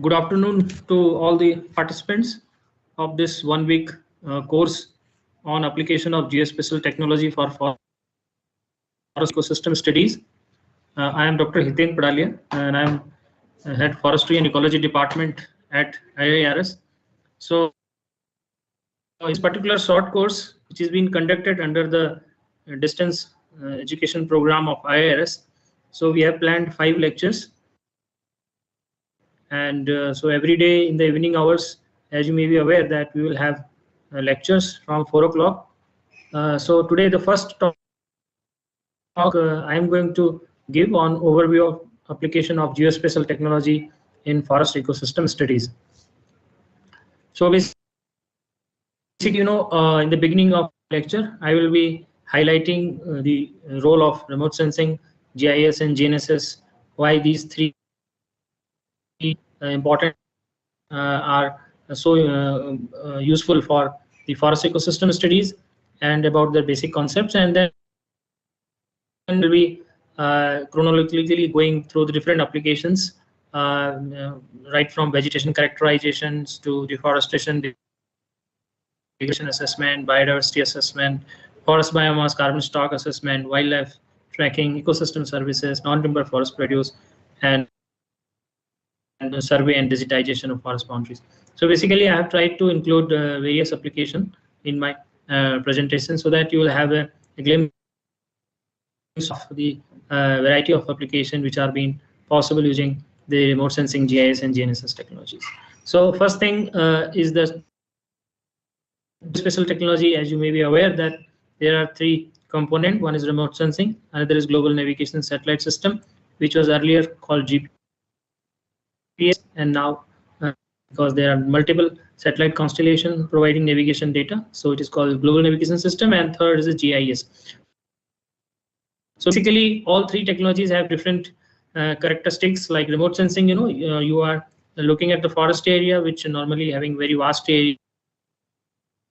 Good afternoon to all the participants of this 1 week course on application of geospatial technology for forest ecosystem studies. I am Dr. Hitendra Padalia and I am head Forestry and Ecology Department at IIRS. So, this particular short course, which is being conducted under the distance education program of IIRS. So, we have planned 5 lectures. And so every day in the evening hours, as you may be aware, that we will have lectures from 4 o'clock. So today the first talk I am going to give on overview of application of geospatial technology in forest ecosystem studies. So basically, in the beginning of lecture, I will be highlighting the role of remote sensing, GIS and GNSS, why these three important are so useful for the forest ecosystem studies and about the basic concepts, and then we'll be chronologically going through the different applications, right from vegetation characterizations to deforestation assessment, biodiversity assessment, forest biomass carbon stock assessment, wildlife tracking, ecosystem services, non-timber forest produce, and survey and digitization of forest boundaries. So basically, I have tried to include various applications in my presentation so that you will have a glimpse of the variety of applications which are being possible using the remote sensing GIS and GNSS technologies. So first thing is the geospatial technology. As you may be aware that there are 3 components. One is remote sensing, another is global navigation satellite system, which was earlier called GPS, and now because there are multiple satellite constellation providing navigation data, so it is called global navigation system, and third is the GIS. So basically all 3 technologies have different characteristics. Like remote sensing, you are looking at the forest area, which normally having very vast area,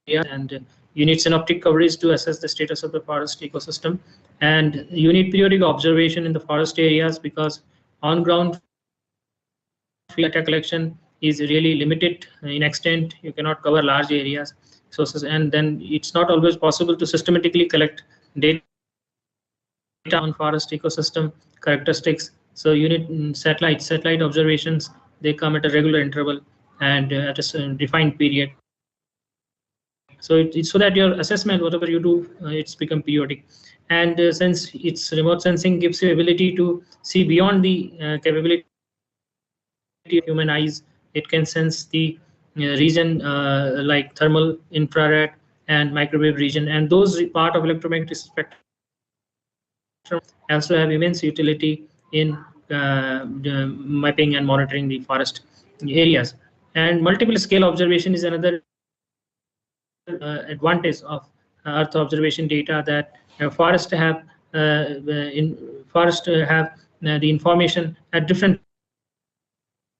and you need synoptic coverage to assess the status of the forest ecosystem, and you need periodic observation in the forest areas because on ground data collection is really limited in extent. You cannot cover large areas, so and then it's not always possible to systematically collect data on forest ecosystem characteristics. So you need satellite observations. They come at a regular interval and at a defined period. So it's so that your assessment, whatever you do, it's become periodic. And since it's remote sensing gives you ability to see beyond the capability of human eyes, it can sense the region like thermal, infrared, and microwave region, and those part of electromagnetic spectrum also have immense utility in mapping and monitoring the forest areas. And multiple scale observation is another advantage of Earth observation data, that forest have the information at different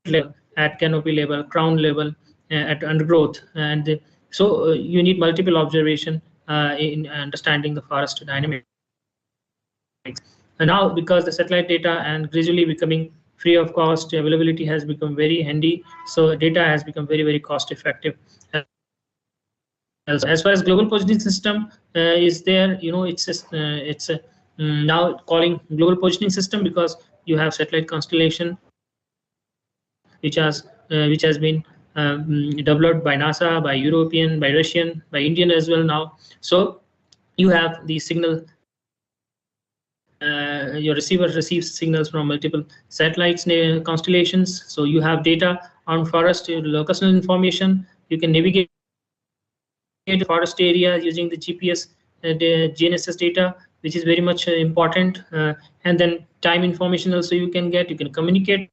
level, at canopy level, crown level, at undergrowth, and so you need multiple observation in understanding the forest dynamics. And now, because the satellite data and gradually becoming free of cost, availability has become very handy, so data has become very cost effective. As far as global positioning system is there, it's now calling global positioning system because you have satellite constellation which has been developed by NASA, by European, by Russian, by Indian as well now. So you have the signal. Your receiver receives signals from multiple satellites constellations. So you have data on forest locational information. You can navigate the forest area using the GPS the GNSS data, which is very much important. And then time information also you can get. You can communicate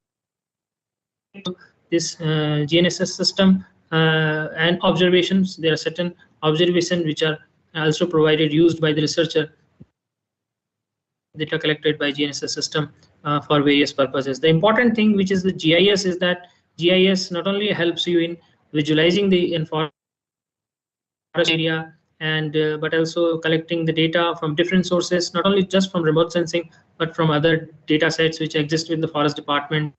this GNSS system and observations. There are certain observations which are also provided, used by the researcher, data collected by GNSS system for various purposes. The important thing, which is the GIS, is that GIS not only helps you in visualizing the information area, and but also collecting the data from different sources, not only just from remote sensing, but from other data sets which exist with the forest department,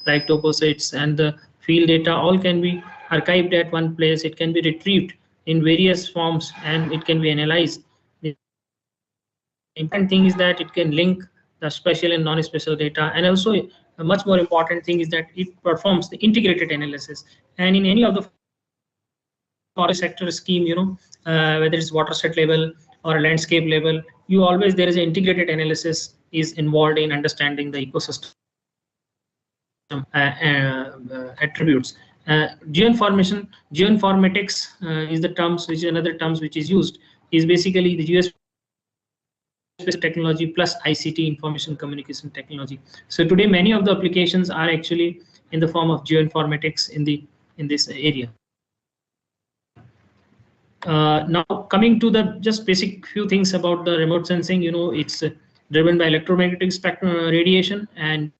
like toposets and the field data, all can be archived at one place. It can be retrieved in various forms and it can be analyzed. The important thing is that it can link the special and non-special data, and also a much more important thing is that it performs the integrated analysis. And in any of the forest sector scheme, whether it's watershed level or a landscape level, you always there is an integrated analysis is involved in understanding the ecosystem attributes. Geoinformatics is the terms which another terms which is used, is basically the geospatial technology plus ICT, information communication technology. So today many of the applications are actually in the form of geoinformatics in this area. Now coming to the just basic few things about the remote sensing, it's driven by electromagnetic spectrum radiation, and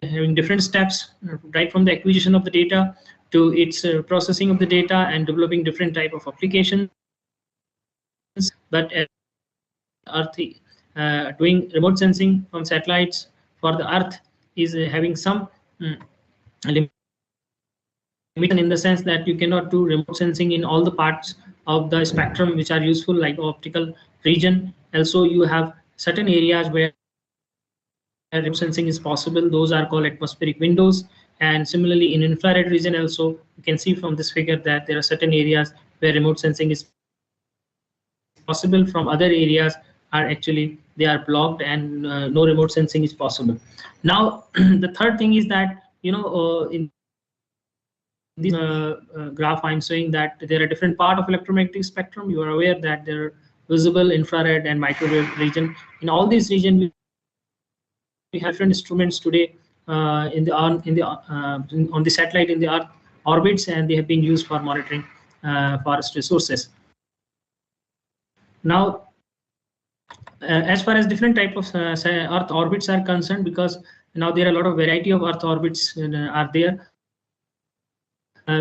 having different steps, right from the acquisition of the data to its processing of the data and developing different type of applications. But Earth doing remote sensing from satellites for the Earth is having some limitation, in the sense that you cannot do remote sensing in all the parts of the spectrum which are useful, like optical region. Also, you have certain areas where remote sensing is possible. Those are called atmospheric windows. And similarly, in infrared region also, you can see from this figure that there are certain areas where remote sensing is possible. From other areas are actually they are blocked, and no remote sensing is possible. Now, the third thing is that in this graph I'm showing that there are different part of electromagnetic spectrum. You are aware that there are visible, infrared, and microwave region. In all these regions, we have different instruments today on the satellite in the Earth orbits, and they have been used for monitoring forest resources. Now, as far as different type of Earth orbits are concerned, because now there are a lot of variety of Earth orbits are there,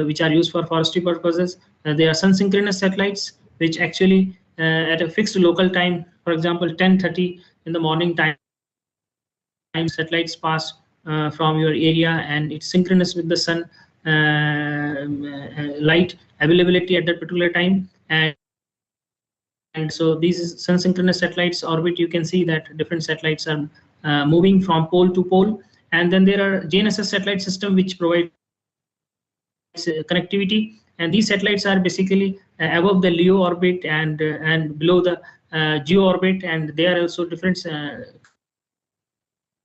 which are used for forestry purposes. There are sun synchronous satellites, which actually at a fixed local time, for example 10:30 in the morning time, satellites pass from your area, and it's synchronous with the sun light availability at that particular time. And so these sun synchronous satellites orbit, you can see that different satellites are moving from pole to pole. And then there are GNSS satellite system which provides connectivity, and these satellites are basically above the LEO orbit and below the GEO orbit, and they are also different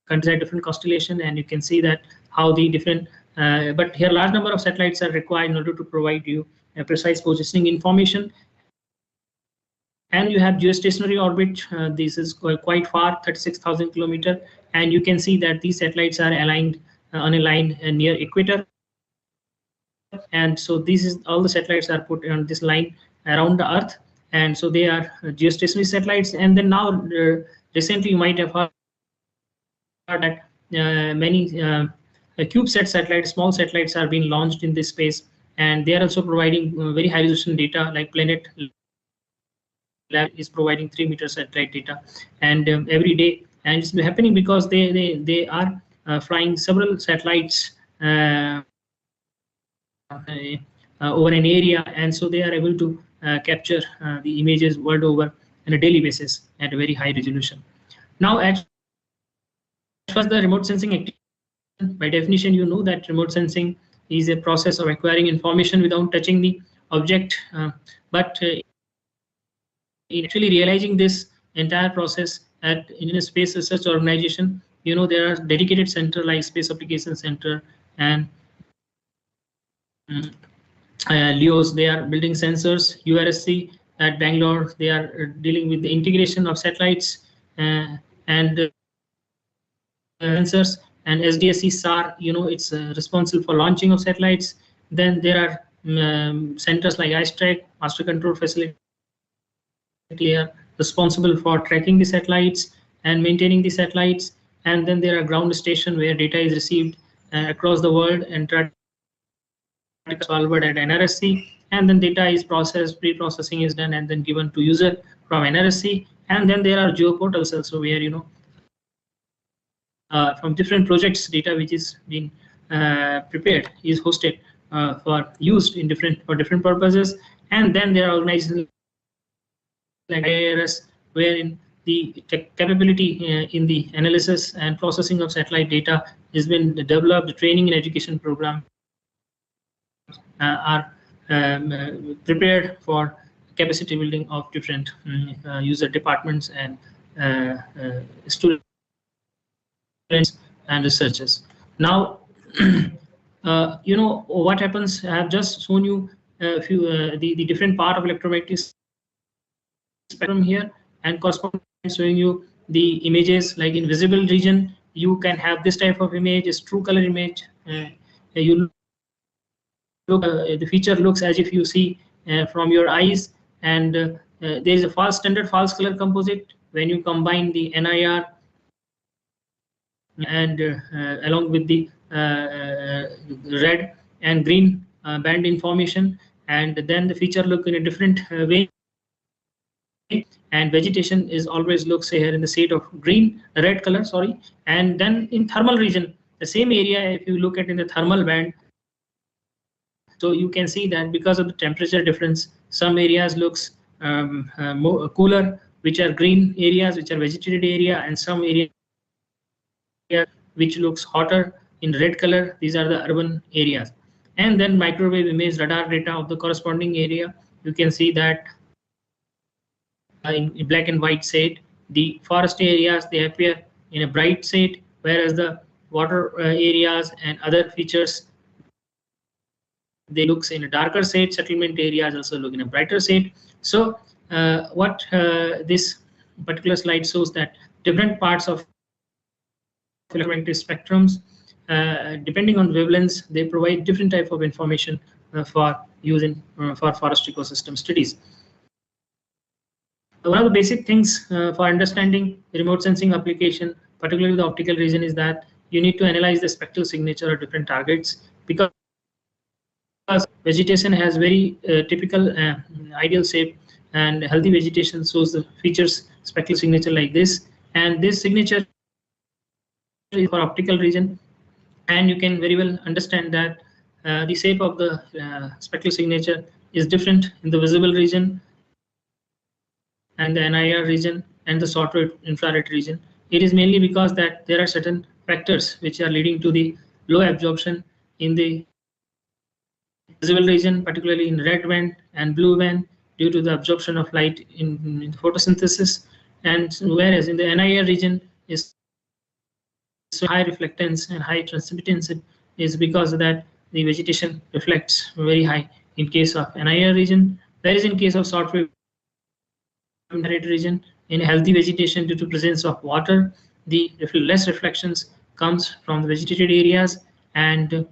countries, different constellation, and you can see that how the different but here large number of satellites are required in order to provide you a precise positioning information. And you have geostationary orbit. This is quite far, 36,000 kilometers, and you can see that these satellites are aligned on a line near equator. And so this is all the satellites are put on this line around the Earth, and so they are geostationary satellites. And then now recently you might have heard that many CubeSat satellites, small satellites, are being launched in this space, and they are also providing very high resolution data, like Planet Lab is providing 3-meter satellite data, and every day. And it's happening because they are flying several satellites over an area, and so they are able to capture the images world over on a daily basis at a very high resolution. Now, as far as the remote sensing activity, by definition, you know that remote sensing is a process of acquiring information without touching the object, but in actually realizing this entire process in a space research organization, there are dedicated center like Space Application Center and LEOs. They are building sensors. URSC at Bangalore, they are dealing with the integration of satellites and sensors. And SDSC SAR, it's responsible for launching of satellites. Then there are centers like ISRO, Master Control Facility, are responsible for tracking the satellites and maintaining the satellites. And then there are ground station where data is received across the world and solved at NRSC, and then data is processed, pre-processing is done, and then given to user from NRSC. And then there are geo portals also, where from different projects data which is being prepared is hosted for used in different purposes, and then there are organizations like IIRS wherein the capability in the analysis and processing of satellite data has been developed. Training and education programs are prepared for capacity building of different user departments and students and researchers. Now, what happens? I have just shown you a few the different part of electromagnetic spectrum here, and corresponding showing you the images. Like in visible region, you can have this type of image, is true color image. You look, the feature looks as if you see from your eyes, and there is a standard false color composite. When you combine the NIR and along with the red and green band information, and then the feature look in a different way, and vegetation is always looks here in the shade of red color, sorry. And then in thermal region, the same area, if you look at in the thermal band, so you can see that because of the temperature difference, some areas looks more cooler, which are green areas, which are vegetated area, and some areas which looks hotter in red color. These are the urban areas. And then microwave image radar data of the corresponding area, you can see that in black and white shade. The forest areas, they appear in a bright shade, whereas the water areas and other features, they looks in a darker shade. Settlement areas also look in a brighter shade. So what this particular slide shows, that different parts of electromagnetic spectrums, depending on wavelengths, they provide different type of information for using for forest ecosystem studies. One of the basic things for understanding the remote sensing application, particularly the optical region, is that you need to analyze the spectral signature of different targets, because vegetation has very typical ideal shape, and healthy vegetation shows the features spectral signature like this, and this signature is for optical region. And you can very well understand that the shape of the spectral signature is different in the visible region and the NIR region and the short-wave infrared region. It is mainly because that there are certain factors which are leading to the low absorption in the visible region, particularly in red band and blue band, due to the absorption of light in photosynthesis, and whereas in the NIR region is so high reflectance and high transmittance is because of that the vegetation reflects very high in case of NIR region, whereas in case of short-wave region, in healthy vegetation, due to presence of water, the less reflections comes from the vegetated areas, and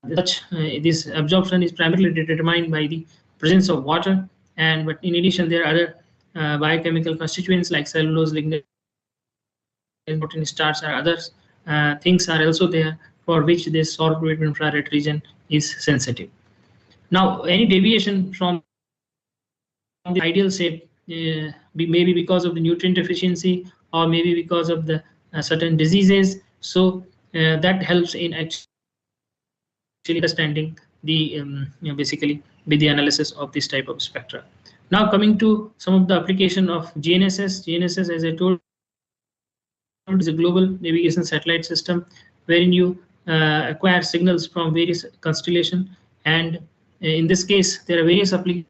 this absorption is primarily determined by the presence of water. And but in addition, there are other biochemical constituents like cellulose, lignin, protein, starch, or others things are also there for which this short-wave infrared region is sensitive. Now, any deviation from the ideal shape, maybe because of the nutrient deficiency, or maybe because of the certain diseases, so that helps in actually understanding the basically with the analysis of this type of spectra. Now, coming to some of the application of GNSS. GNSS, as I told, is a global navigation satellite system wherein you acquire signals from various constellations, and in this case there are various applications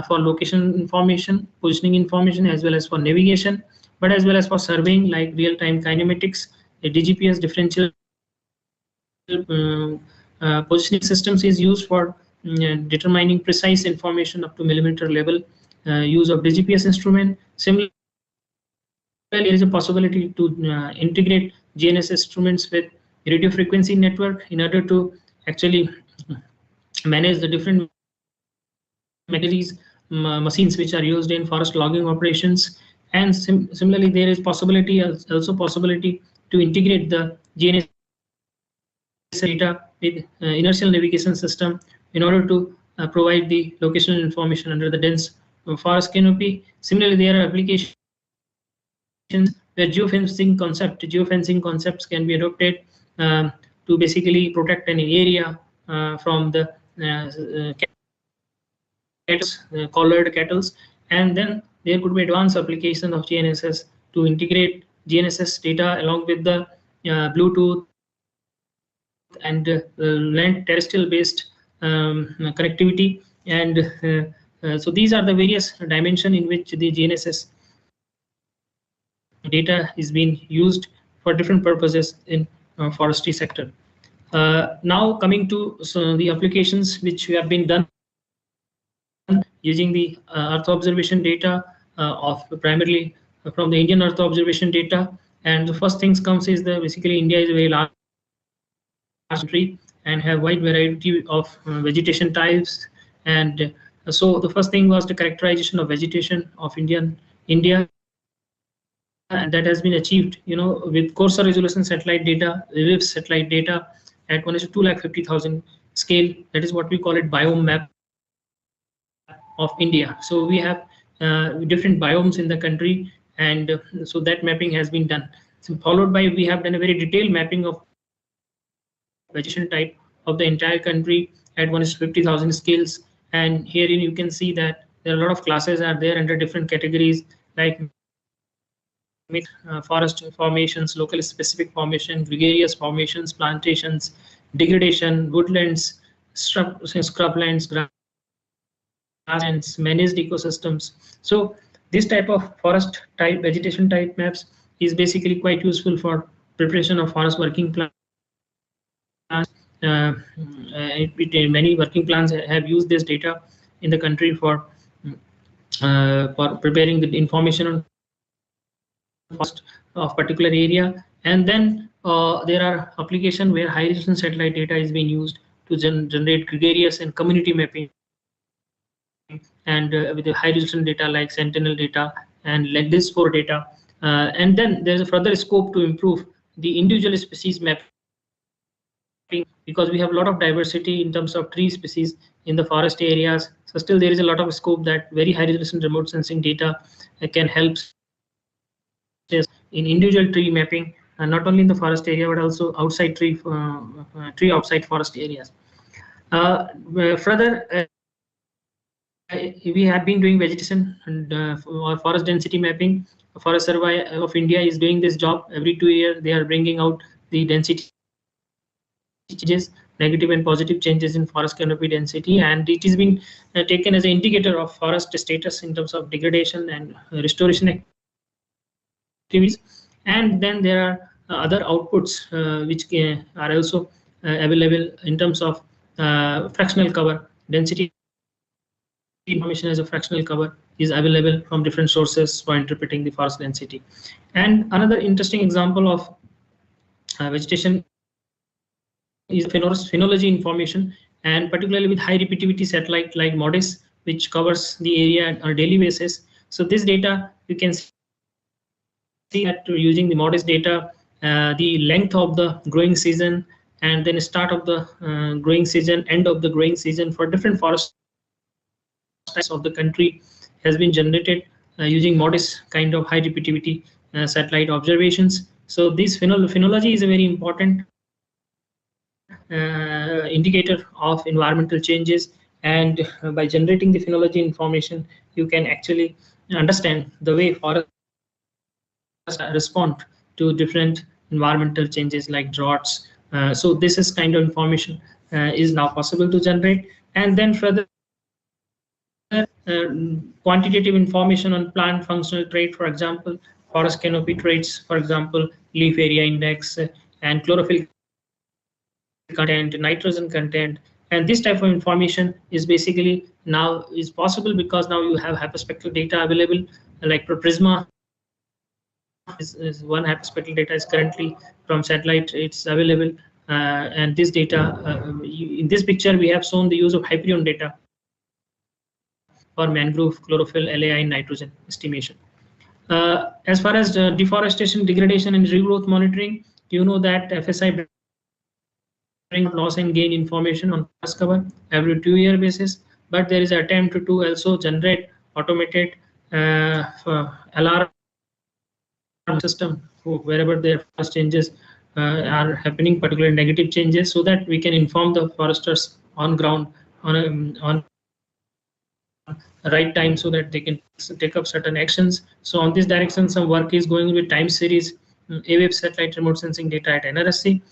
for location information, positioning information, as well as for navigation, but as well as for surveying like real-time kinematics. A DGPS, differential positioning systems, is used for determining precise information up to millimeter level, use of DGPS instrument. Similarly, there is a possibility to integrate GNSS instruments with radio frequency network in order to actually manage the different machines which are used in forest logging operations. And similarly, there is also possibility to integrate the GNSS data with inertial navigation system in order to provide the locational information under the dense forest canopy. Similarly, there are applications where geofencing concepts can be adopted to basically protect an area from the collared cattle, and then there could be advanced application of GNSS to integrate GNSS data along with the Bluetooth and land terrestrial based connectivity, and so these are the various dimensions in which the GNSS data is being used for different purposes in forestry sector. Now coming to the applications which have been done using the Earth observation data of primarily from the Indian Earth observation data. And the first things comes is the basically India is a very large country and have wide variety of vegetation types, and so the first thing was the characterization of vegetation of India, and that has been achieved, with coarser resolution satellite data, RIVS satellite data at 1:250,000 scale. That is what we call it biome map of India. So we have different biomes in the country, and so that mapping has been done. So followed by we have done a very detailed mapping of vegetation type of the entire country at 1:50,000 scales. And herein you can see that there are a lot of classes are there under different categories like forest formations, locally specific formation, gregarious formations, plantations, degradation, woodlands, scrublands, grasslands, managed ecosystems. So this type of forest type, vegetation type maps is basically quite useful for preparation of forest working plans. Many working plans have used this data in the country for preparing the information on forest of particular area. And then there are applications where high resolution satellite data is being used to generate gregarious and community mapping, and with the high resolution data like sentinel data and LEDIS4 data. And then there's a further scope to improve the individual species mapping, because we have a lot of diversity in terms of tree species in the forest areas. So still there is a lot of scope that very high resolution remote sensing data can help in individual tree mapping, not only in the forest area but also outside tree outside forest areas. Further, we have been doing vegetation and or forest density mapping. Forest Survey of India is doing this job every 2 years. They are bringing out the density changes, negative and positive changes in forest canopy density, and it is being taken as an indicator of forest status in terms of degradation and restoration activities. And then there are other outputs which are also available in terms of fractional cover. Density information as a fractional cover is available from different sources for interpreting the forest density. And another interesting example of vegetation is phenology information, and particularly with high repeativity satellite like MODIS, which covers the area on a daily basis. So this data, you can see that using the MODIS data, the length of the growing season, and then start of the growing season, end of the growing season for different forest types of the country has been generated using MODIS kind of high repeativity satellite observations. So this phenology is a very important indicator of environmental changes, and by generating the phenology information, you can actually understand the way forests respond to different environmental changes like droughts. So this is kind of information is now possible to generate. And then further quantitative information on plant functional trait, for example, forest canopy traits, for example, leaf area index and chlorophyll content, nitrogen content. And this type of information is basically now is possible because now you have hyperspectral data available, like Prisma is one hyperspectral data is currently from satellite, it's available. And this data, in this picture, we have shown the use of Hyperion data for mangrove, chlorophyll, LAI, nitrogen estimation. As far as deforestation, degradation, and regrowth monitoring, you know that FSI loss and gain information on forest cover every 2-year basis, but there is an attempt to also generate automated alarm system wherever their forest changes are happening, particularly negative changes, so that we can inform the foresters on ground on right time, so that they can take up certain actions. So on this direction, some work is going with time series AWAVE satellite remote sensing data at NRSC.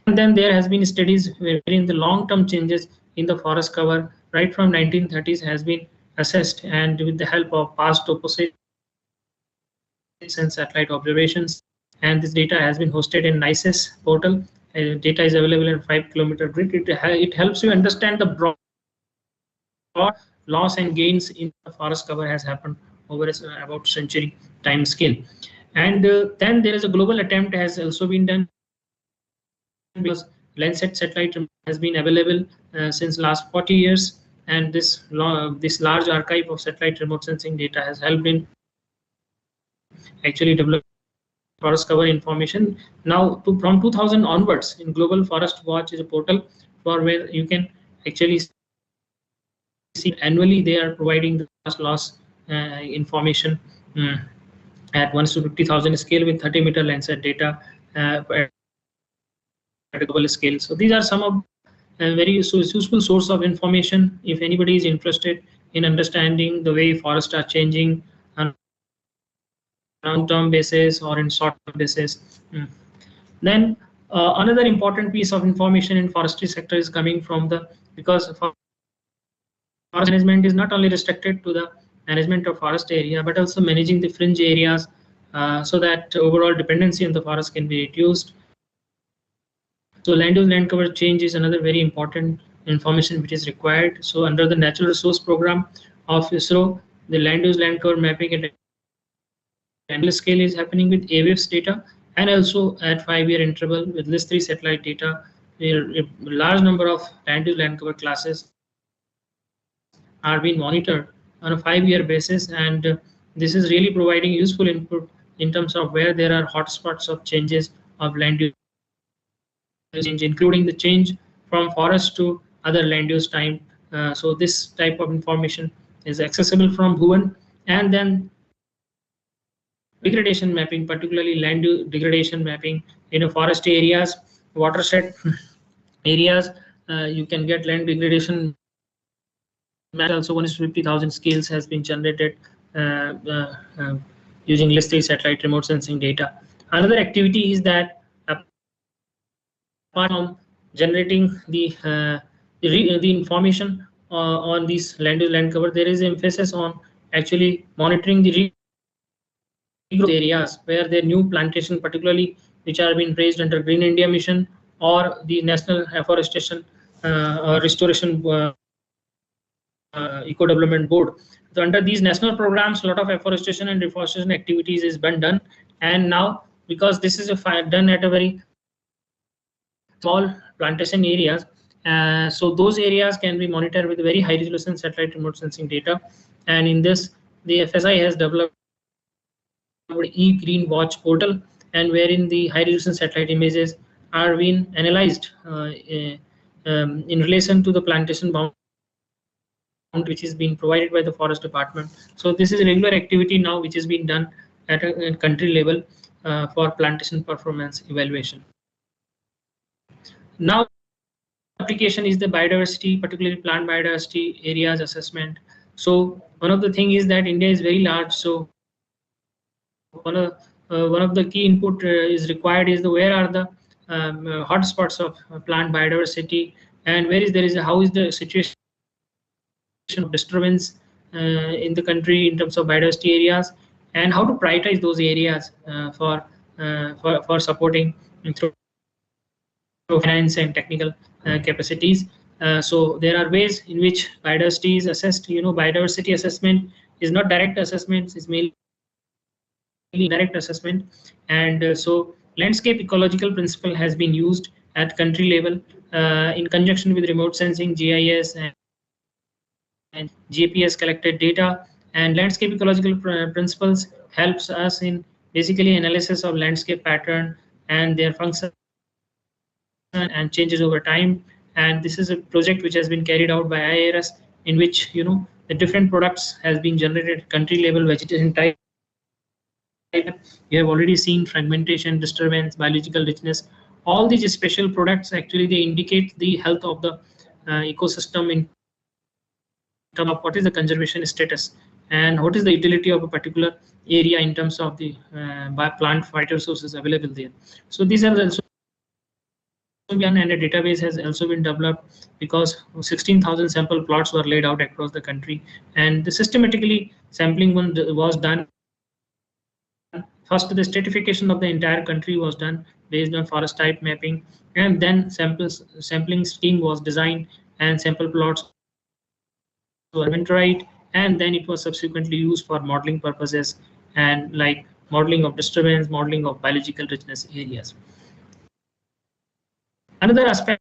And then there has been studies wherein the long-term changes in the forest cover right from 1930s has been assessed, and with the help of past opposites and satellite observations. And this data has been hosted in ISRO portal. Data is available in 5-kilometer grid. It helps you understand the broad loss and gains in the forest cover has happened over about century time scale. And then there is a global attempt has also been done, because Landsat satellite has been available since last 40 years, and this large archive of satellite remote sensing data has helped in actually develop forest cover information. Now from 2000 onwards, in Global Forest Watch is a portal for where you can actually see annually they are providing the forest loss information at 1:50,000 scale with 30-meter Landsat data at a global scale. So these are some of very useful source of information if anybody is interested in understanding the way forests are changing on long-term basis or in short-term basis. Then another important piece of information in forestry sector is coming from because forest management is not only restricted to the management of forest area, but also managing the fringe areas, so that overall dependency on the forest can be reduced. So land use land cover change is another very important information which is required. So under the natural resource program of ISRO, the land use land cover mapping at annual scale is happening with AWAVE's data, and also at 5-year interval with LIS3 satellite data, where a large number of land use land cover classes are being monitored on a 5-year basis, and this is really providing useful input in terms of where there are hotspots of changes of land use change, including the change from forest to other land use time. So this type of information is accessible from Bhuvan. And then degradation mapping, particularly land use degradation mapping in forest areas, watershed areas, you can get land degradation. Also 1:50,000 scales has been generated using LIS3 satellite remote sensing data. Another activity is that apart from generating the information on these land use land cover, there is emphasis on actually monitoring the regrowth areas where there are new plantation, particularly which are being raised under Green India Mission or the National Afforestation Restoration Eco Development Board. So under these national programs, a lot of afforestation and reforestation activities is been done, and now because this is done at a very small plantation areas, so those areas can be monitored with very high resolution satellite remote sensing data. And in this, the FSI has developed e-Green Watch portal, and wherein the high resolution satellite images are being analyzed in relation to the plantation bound which is being provided by the forest department. So this is a regular activity now which is being done at a country level for plantation performance evaluation. Now application is the biodiversity, particularly plant biodiversity areas assessment. So one of the thing is that India is very large, so one of the key input is required is where are the hotspots of plant biodiversity, and how is the situation of disturbance in the country in terms of biodiversity areas, and how to prioritize those areas for supporting through finance and technical capacities. So there are ways in which biodiversity is assessed. Biodiversity assessment is not direct assessment; it's mainly indirect assessment, and so landscape ecological principle has been used at country level in conjunction with remote sensing, GIS, and GPS collected data. And landscape ecological principles helps us in basically analysis of landscape pattern and their function and changes over time. And this is a project which has been carried out by IIRS, in which the different products has been generated at country level: vegetation type, You have already seen fragmentation, disturbance, biological richness. All these special products actually they indicate the health of the ecosystem in terms of what is the conservation status and what is the utility of a particular area in terms of the plant phytoresources available there. So these are also been, and a database has also been developed because 16,000 sample plots were laid out across the country, and the systematically sampling was done. First, the stratification of the entire country was done based on forest type mapping, and then sampling scheme was designed, and sample plots were inventoried, and then it was subsequently used for modeling purposes and like modeling of disturbance, modeling of biological richness areas. Another aspect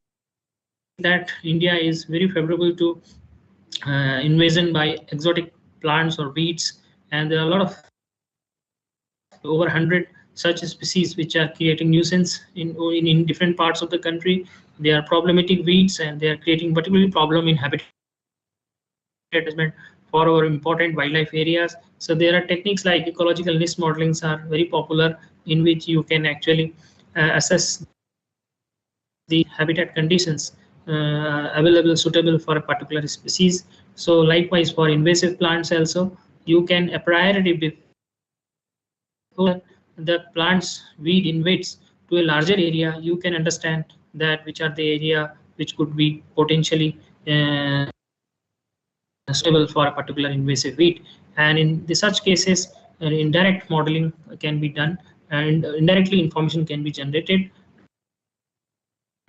that India is very favorable to invasion by exotic plants or weeds, and there are a lot of over 100 such species which are creating nuisance in different parts of the country. They are problematic weeds, and they are creating particularly problem in habitat management for our important wildlife areas. So there are techniques like ecological niche modelings are very popular, in which you can actually assess the habitat conditions available suitable for a particular species. So likewise for invasive plants also, you can a priority before the plants weed invades to a larger area, you can understand that which are the area which could be potentially suitable for a particular invasive weed. And in such cases, indirect modeling can be done, and indirectly information can be generated.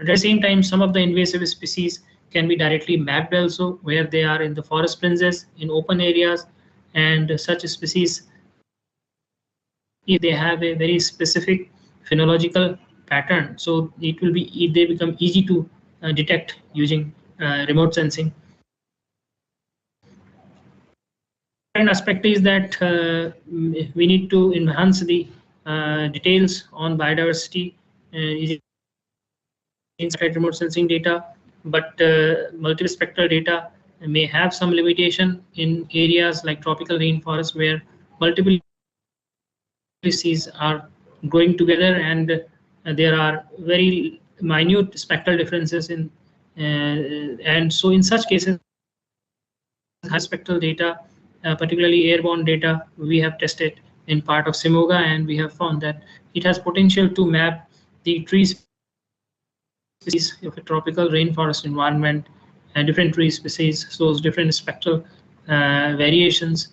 At the same time, some of the invasive species can be directly mapped also, where they are in the forest fringes, in open areas, and such species, if they have a very specific phenological pattern, so it will be, they become easy to detect using remote sensing. Second aspect is that we need to enhance the details on biodiversity inside remote sensing data, but multispectral data may have some limitation in areas like tropical rainforest, where multiple species are growing together, and there are very minute spectral differences in, and so in such cases, high spectral data, particularly airborne data, we have tested in part of Simoga, and we have found that it has potential to map the trees species of a tropical rainforest environment, and different tree species shows different spectral variations.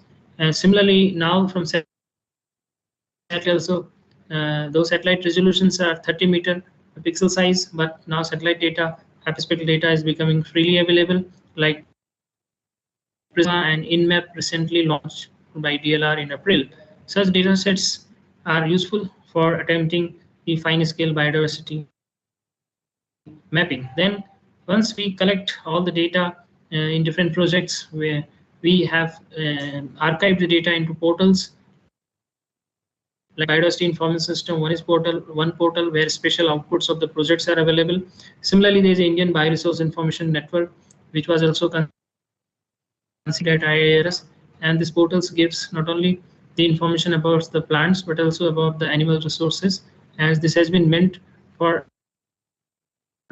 Similarly, now from satellite also, those satellite resolutions are 30-meter pixel size, but now satellite data, hyperspectral data is becoming freely available, like Prisma and InMap recently launched by DLR in April. Such data sets are useful for attempting the fine-scale biodiversity mapping. Then once we collect all the data in different projects, where we have archived the data into portals like Biodiversity Information System, one portal where special outputs of the projects are available. Similarly, there is the Indian Bioresource Information Network, which was also considered at IIRS, and this portals gives not only the information about the plants but also about the animal resources, as this has been meant for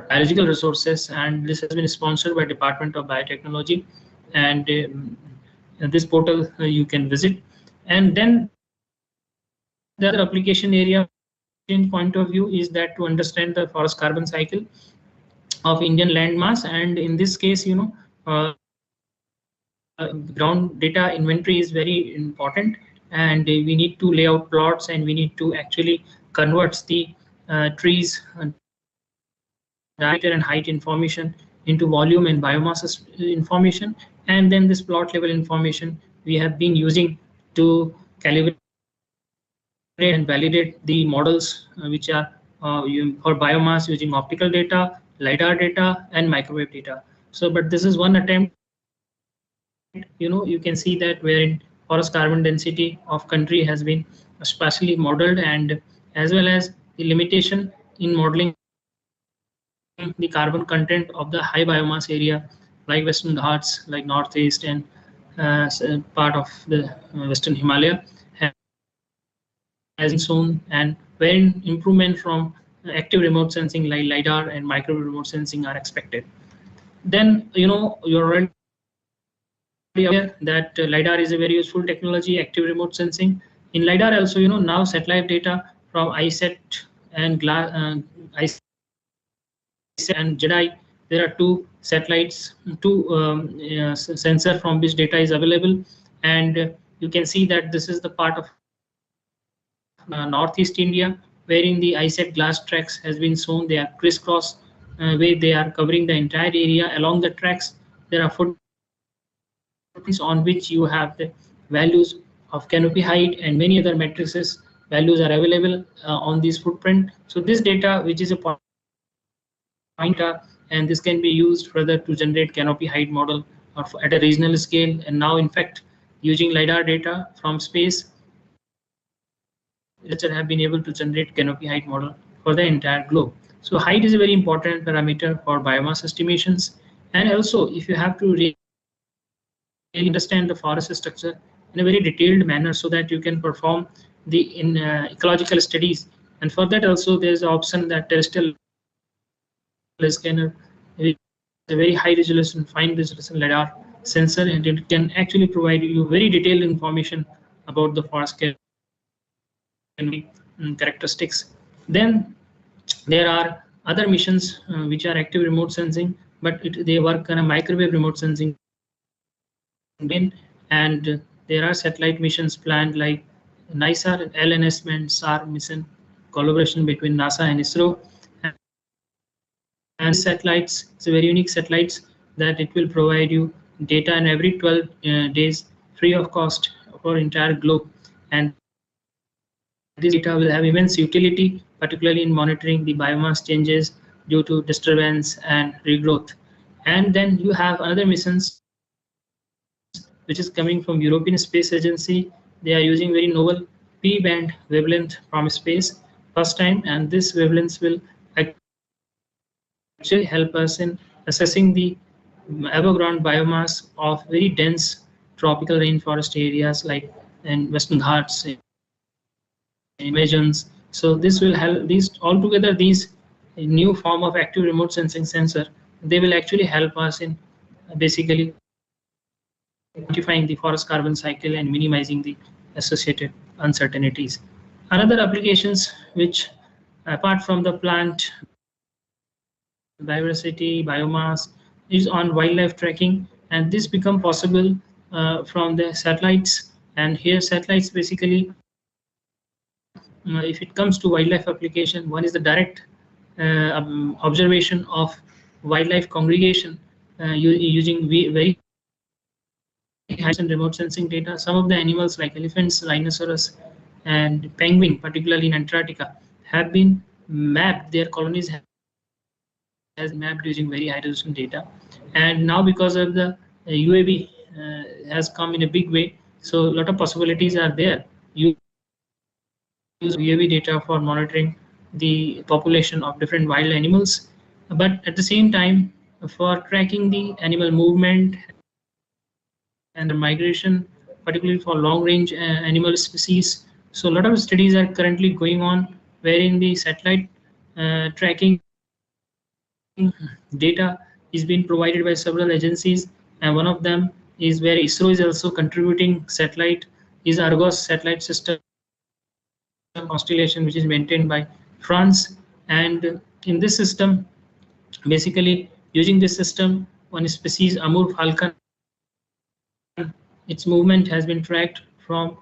biological resources, and this has been sponsored by Department of Biotechnology, and this portal you can visit. And then the other application area point of view is that to understand the forest carbon cycle of Indian land mass, and in this case, you know, ground data inventory is very important, and we need to lay out plots, and we need to actually convert the trees diameter and height information into volume and biomass information, and then this plot level information we have been using to calibrate and validate the models which are for biomass using optical data, LiDAR data, and microwave data. So, but this is one attempt. You know, you can see that wherein forest carbon density of country has been spatially modeled, and as well as the limitation in modeling the carbon content of the high biomass area like Western Ghats, like Northeast, and part of the Western Himalaya has been shown, and wherein improvement from active remote sensing like LiDAR and microwave remote sensing are expected. Then you're already aware that LiDAR is a very useful technology, active remote sensing. In LiDAR also, now satellite data from ISET and ISET and JEDI, there are two satellites, two sensor from which data is available, and you can see that this is the part of Northeast India, wherein the ISET glass tracks has been shown. They are crisscross, where they are covering the entire area. Along the tracks, there are footprints on which you have the values of canopy height and many other matrices. Values are available on this footprint. So this data, which is a pointer, and this can be used further to generate canopy height model or at a regional scale. And now, in fact, using LiDAR data from space, researchers have been able to generate canopy height model for the entire globe. So height is a very important parameter for biomass estimations. And also, if you have to really understand the forest structure in a very detailed manner, so that you can perform the ecological studies. And for that also, there is an option that terrestrial scanner, a very high resolution, fine resolution LiDAR sensor, and it can actually provide you very detailed information about the forest characteristics. Then there are other missions which are active remote sensing, but they work on a microwave remote sensing. And there are satellite missions planned like NISAR, LNS and SAR mission, collaboration between NASA and ISRO. And satellites, it's a very unique satellites that it will provide you data in every 12 days free of cost for entire globe. And this data will have immense utility, particularly in monitoring the biomass changes due to disturbance and regrowth. And then you have another missions which is coming from European Space Agency. They are using very novel P-band wavelength from space first time, and this wavelengths will actually help us in assessing the above ground biomass of very dense tropical rainforest areas like in Western Ghats, Amazons. So this will help these altogether, these new form of active remote sensing sensor, they will actually help us in basically quantifying the forest carbon cycle and minimizing the associated uncertainties. Another applications which, apart from the plant diversity, biomass, is on wildlife tracking, and this become possible from the satellites. And here satellites basically, if it comes to wildlife application, one is the direct observation of wildlife congregation using very high and remote sensing data. Some of the animals like elephants, rhinoceros, and penguin, particularly in Antarctica, have been mapped. Their colonies has mapped using very high resolution data. And now because of the UAV has come in a big way, so a lot of possibilities are there. You use UAV data for monitoring the population of different wild animals, but at the same time for tracking the animal movement and the migration, particularly for long-range animal species. So a lot of studies are currently going on wherein the satellite tracking data is being provided by several agencies, and one of them is where ISRO is also contributing satellite, is Argos satellite system constellation, which is maintained by France. And in this system, basically using this system, one species Amur falcon, its movement has been tracked from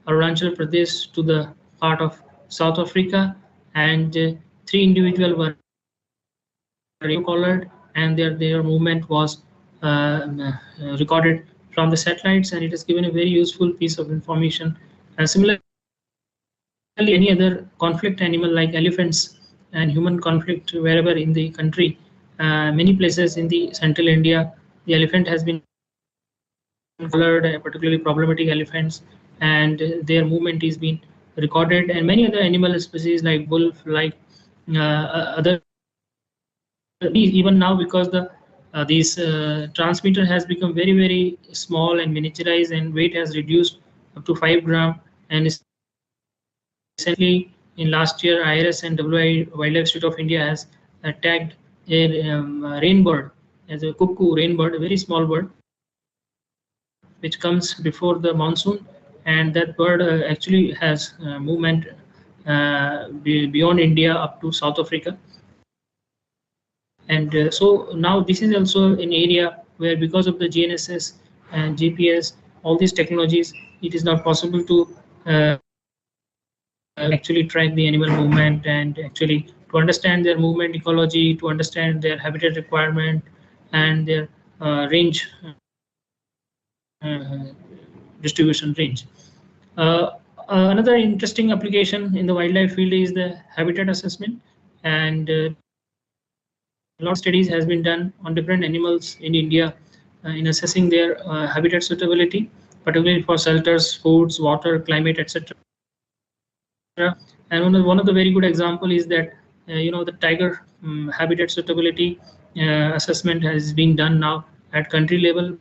Arunachal Pradesh to the part of South Africa, and 3 individuals were collared, and their movement was recorded from the satellites, and it has given a very useful piece of information. And similarly, any other conflict animal like elephants and human conflict wherever in the country, many places in the central India, the elephant has been collared, particularly problematic elephants, and their movement is being recorded, and many other animal species like wolf, like other. Even now, because the this transmitter has become very small and miniaturized, and weight has reduced up to 5 grams, and recently, in last year, IIRS and Wildlife Institute of India has tagged a rainbird as a cuckoo rainbird, a very small bird, which comes before the monsoon, and that bird actually has movement beyond India up to South Africa. And so now this is also an area where, because of the GNSS and GPS, all these technologies, it is not possible to actually track the animal movement and actually to understand their movement ecology, to understand their habitat requirement and their range distribution range. Another interesting application in the wildlife field is the habitat assessment, and a lot of studies has been done on different animals in India in assessing their habitat suitability, particularly for shelters, foods, water, climate, etc. And one of the very good example is that the tiger habitat suitability assessment has been done now at country level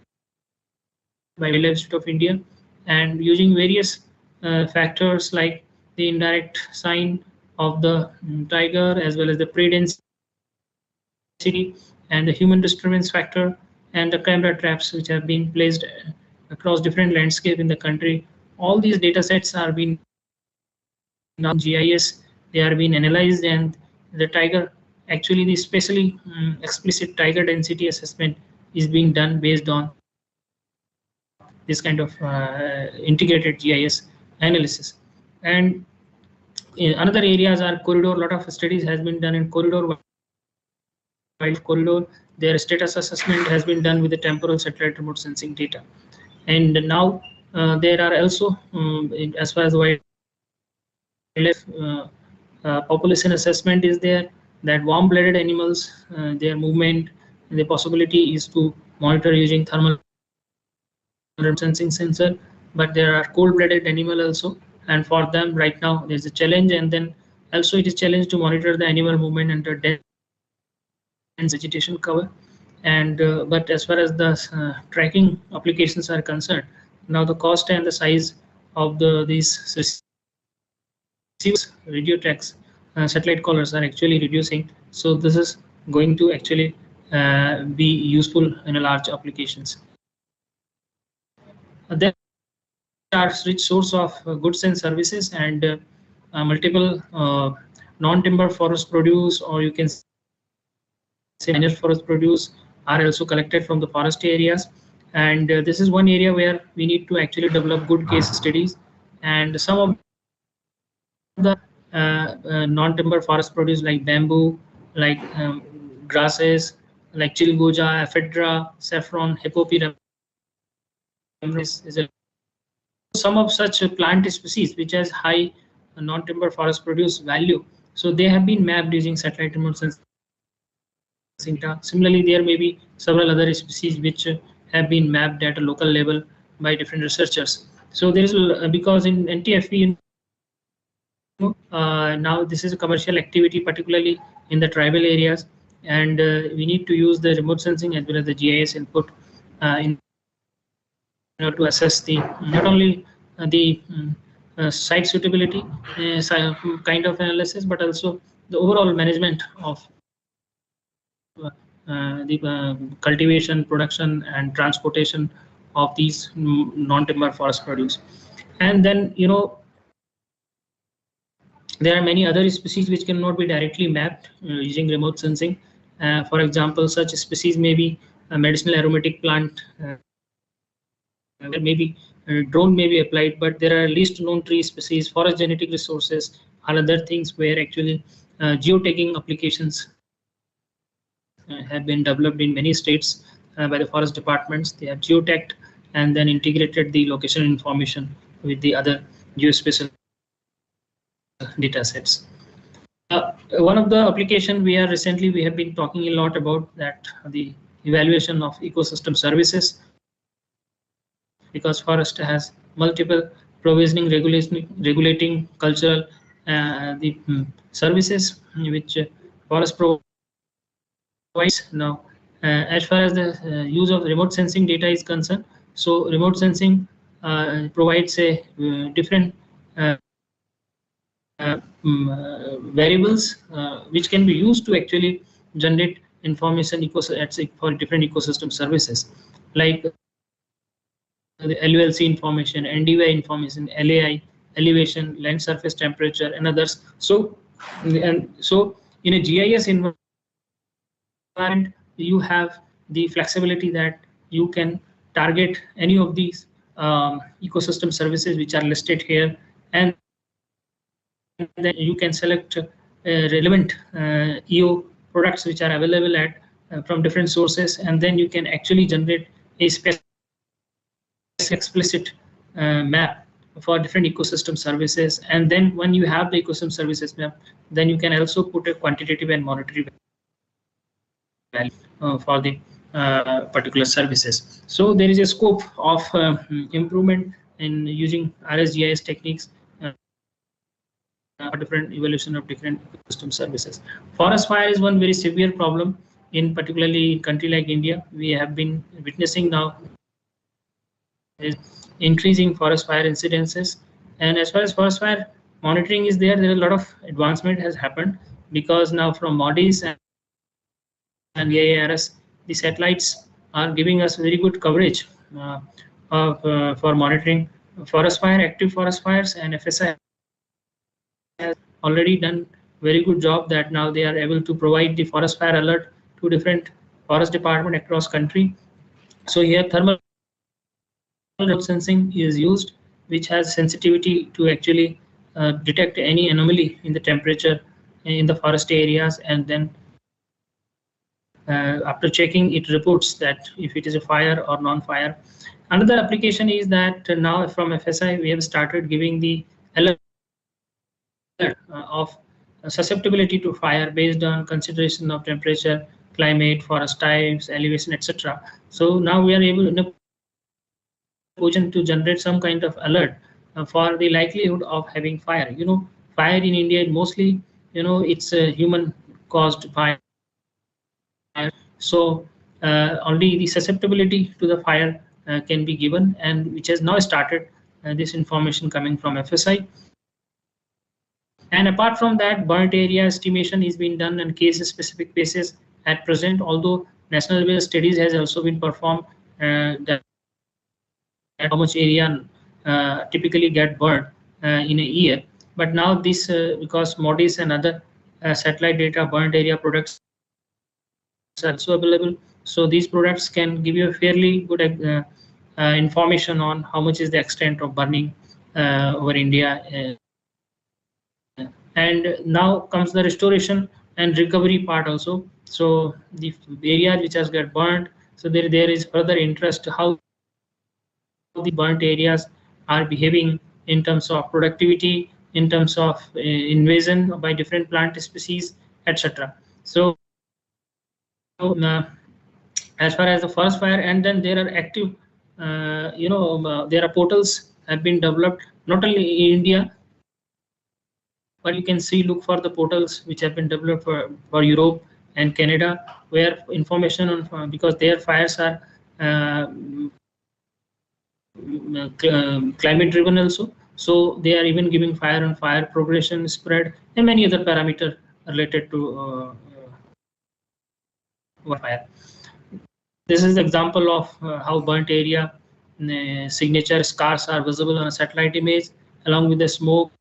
by Wildlife Institute of India, and using various factors like the indirect sign of the tiger, as well as the prey density and the human disturbance factor, and the camera traps which have been placed across different landscape in the country. All these data sets are being now GIS, they are being analyzed, and the tiger, actually the specially explicit tiger density assessment is being done based on this kind of integrated GIS analysis. And another areas are corridor. A lot of studies has been done in corridor. Corridor, their status assessment has been done with the temporal satellite remote sensing data. And now there are also, as far as wildlife population assessment is there, that warm-blooded animals, their movement, the possibility is to monitor using thermal sensing sensor, but there are cold-blooded animal also, and for them right now there's a challenge, and then also it is challenge to monitor the animal movement under dense vegetation cover. And but as far as the tracking applications are concerned, now the cost and the size of these radio tracks satellite collars are actually reducing, so this is going to actually be useful in a large applications. There are rich source of goods and services, and multiple non-timber forest produce, or you can say minor forest produce, are also collected from the forest areas. And this is one area where we need to actually develop good case studies. And some of the non-timber forest produce like bamboo, like grasses, like chilgoja, ephedra, saffron, hippopotamus is a some of such plant species which has high non-timber forest produce value. So they have been mapped using satellite remote sensing. Similarly, there may be several other species which have been mapped at a local level by different researchers. So there is, because in NTFP, now this is a commercial activity, particularly in the tribal areas, and we need to use the remote sensing as well as the GIS input in order to assess the not only the site suitability kind of analysis, but also the overall management of the cultivation, production, and transportation of these non-timber forest produce. And then there are many other species which cannot be directly mapped using remote sensing. For example, such species may be a medicinal aromatic plant. Maybe drone may be applied, but there are least known tree species, forest genetic resources, or other things where actually geotagging applications have been developed in many states by the forest departments. They have geotagged and then integrated the location information with the other geospatial data sets. One of the application we have been talking a lot about, that the evaluation of ecosystem services, because forest has multiple provisioning, regulating cultural the services which forest provides. Now, as far as the use of remote sensing data is concerned, so remote sensing provides a different variables which can be used to actually generate information for different ecosystem services, like the LULC information, NDVI information, LAI, elevation, land surface temperature, and others. So in a GIS environment, you have the flexibility that you can target any of these ecosystem services which are listed here, and then you can select relevant EO products which are available at from different sources, and then you can actually generate a explicit map for different ecosystem services. And then when you have the ecosystem services map, then you can also put a quantitative and monetary value for the particular services. So there is a scope of improvement in using RSGIS techniques for different evaluation of different ecosystem services. Forest fire is one very severe problem in particularly in country like India. We have been witnessing now is increasing forest fire incidences, and as far as forest fire monitoring is there is a lot of advancement has happened, because now from MODIS and IIRS, the satellites are giving us very good coverage for monitoring forest fire, active forest fires, and FSI has already done very good job that now they are able to provide the forest fire alert to different forest department across country. So here thermal remote sensing is used, which has sensitivity to actually detect any anomaly in the temperature in the forest areas, and then after checking it reports that if it is a fire or non-fire. Another application is that now from FSI we have started giving the alert of susceptibility to fire based on consideration of temperature, climate, forest types, elevation, etc. So now we are able in a position to generate some kind of alert for the likelihood of having fire. Fire in India mostly, it's a human caused fire. So only the susceptibility to the fire can be given, and which has now started this information coming from FSI. And apart from that, burnt area estimation is being done on case-specific basis at present, although national level studies has also been performed that how much area typically get burnt in a year. But now this, because MODIS and other satellite data burnt area products are also available, so these products can give you a fairly good information on how much is the extent of burning over India. And now comes the restoration and recovery part also. So the area which has got burnt, so there is further interest how the burnt areas are behaving in terms of productivity, in terms of invasion by different plant species, etc. So as far as the forest fire, and then there are active, there are portals have been developed not only in India, but you can look for the portals which have been developed for Europe and Canada, where information on, because their fires are climate driven also, so they are even giving fire on fire progression, spread, and many other parameters related to fire. This is the example of how burnt area signature scars are visible on a satellite image along with the smoke.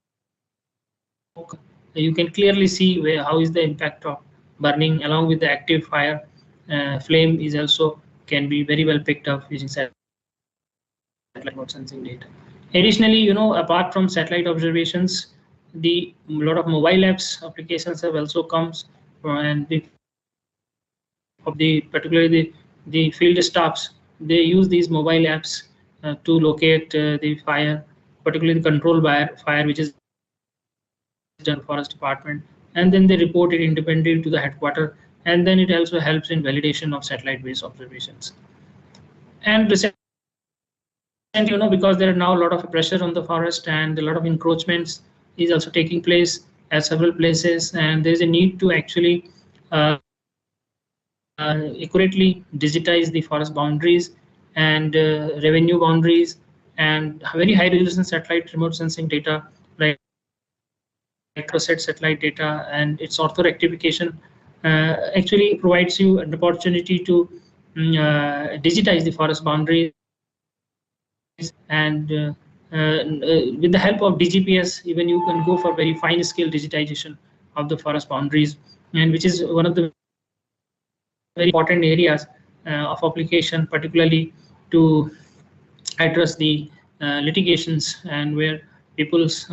You can clearly see how is the impact of burning along with the active fire. Flame is also can be very well picked up using satellite remote sensing data. Additionally, apart from satellite observations, a lot of mobile apps applications have also comes, and particularly the field staffs, they use these mobile apps to locate the fire, particularly the control fire which is done forest department, and then they report it independently to the headquarters, and then it also helps in validation of satellite based observations. And recently, because there are now a lot of pressure on the forest and a lot of encroachments is also taking place at several places, and there is a need to actually accurately digitize the forest boundaries and revenue boundaries, and very high resolution satellite remote sensing data, right, microset satellite data and its ortho rectification actually provides you an opportunity to digitize the forest boundaries, and with the help of DGPS, even you can go for very fine scale digitization of the forest boundaries, and which is one of the very important areas of application, particularly to address the litigations and where people's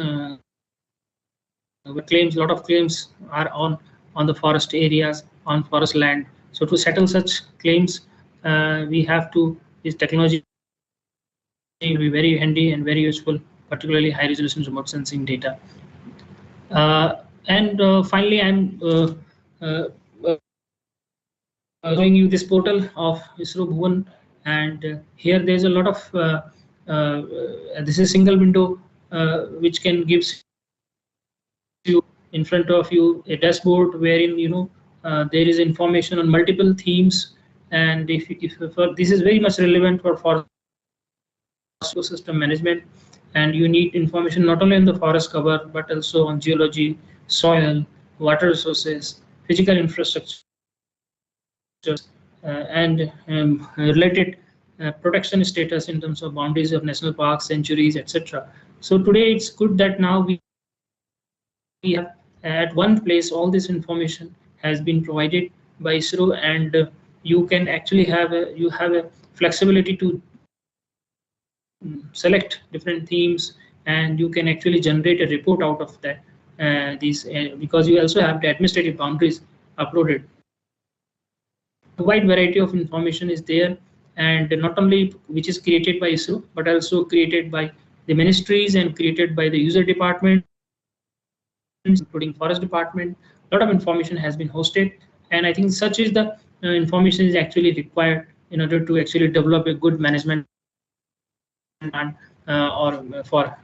claims, a lot of claims are on the forest areas, on forest land. So to settle such claims, we have to, this technology will be very handy and very useful, particularly high resolution remote sensing data. And finally, I'm showing you this portal of ISRO Bhuvan, and here there's a lot of this is single window which can gives you in front of you a dashboard wherein there is information on multiple themes, and if this is very much relevant for ecosystem management, and you need information not only on the forest cover but also on geology, soil, water resources, physical infrastructure, and related protection status in terms of boundaries of national parks, sanctuaries, etc. So today it's good that now we have at one place all this information has been provided by ISRO, and you can actually have a flexibility to select different themes, and you can actually generate a report out of that. Because you also have the administrative boundaries uploaded. A wide variety of information is there, and not only which is created by ISRO, but also created by the ministries and created by the user department, including forest department. A lot of information has been hosted, and I think such is the information is actually required in order to actually develop a good management plan or for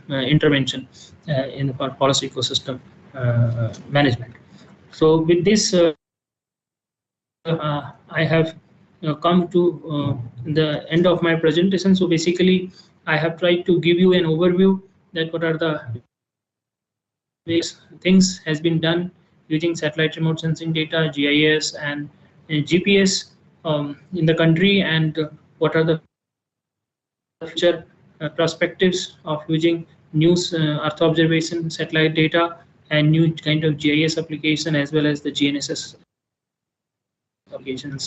intervention in for forest ecosystem management. So with this, I have come to the end of my presentation. So basically, I have tried to give you an overview that what are the various things has been done using satellite remote sensing data, GIS, and GPS in the country, and what are the future perspectives of using new Earth observation satellite data and new kind of GIS application, as well as the GNSS applications